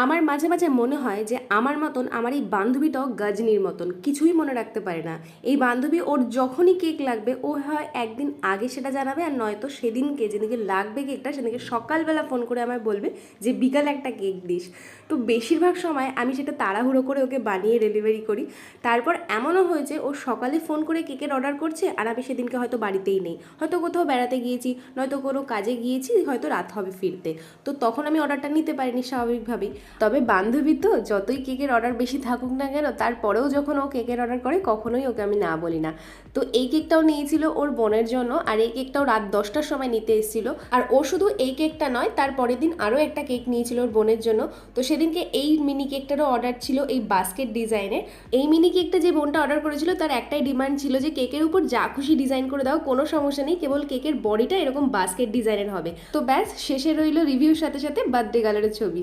আমার মাঝে মাঝে মনে হয় যে আমার মতন আমার এই বান্ধবীটাও গজনীর মতন, কিছুই মনে রাখতে পারে না। এই বান্ধবী ওর যখনই কেক লাগবে ও হয় একদিন আগে সেটা জানাবে, আর নয়তো সেদিনকে যেদিনকে লাগবে কেকটা সেদিনকে সকালবেলা ফোন করে আমায় বলবে যে বিকালে একটা কেক দিস। তো বেশিরভাগ সময় আমি সেটা তাড়াহুড়ো করে ওকে বানিয়ে ডেলিভারি করি। তারপর এমনও হয়েছে ও সকালে ফোন করে কেকের অর্ডার করছে আর আমি সেদিনকে হয়তো বাড়িতেই নেই, হয়তো কোথাও বেড়াতে গিয়েছি, নয়তো কোনো কাজে গিয়েছি, হয়তো রাত হবে ফিরতে। তো তখন আমি অর্ডারটা নিতে পারিনি স্বাভাবিকভাবেই। তবে বান্ধবী তো যতই কেকের অর্ডার বেশি থাকুক না কেন, তারপরেও যখন ও কেকের অর্ডার করে কখনোই ওকে আমি না বলি না। তো এই কেকটাও নিয়েছিল ওর বোনের জন্য, আর এই কেকটাও রাত 10টার সময় নিতে এসেছিলো। আর ও শুধু এই কেকটা নয়, তার পরের দিন আরও একটা কেক নিয়েছিল ওর বোনের জন্য। তো সেদিনকে এই মিনি কেকটারও অর্ডার ছিল এই বাস্কেট ডিজাইনের। এই মিনি কেকটা যে বোনটা অর্ডার করেছিল তার একটাই ডিমান্ড ছিল যে কেকের উপর যা খুশি ডিজাইন করে দাও, কোনো সমস্যা নেই, কেবল কেকের বডিটা এরকম বাস্কেট ডিজাইনের হবে। তো ব্যাস, শেষে রইল রিভিউর সাথে সাথে বার্থডে গার্লের ছবি।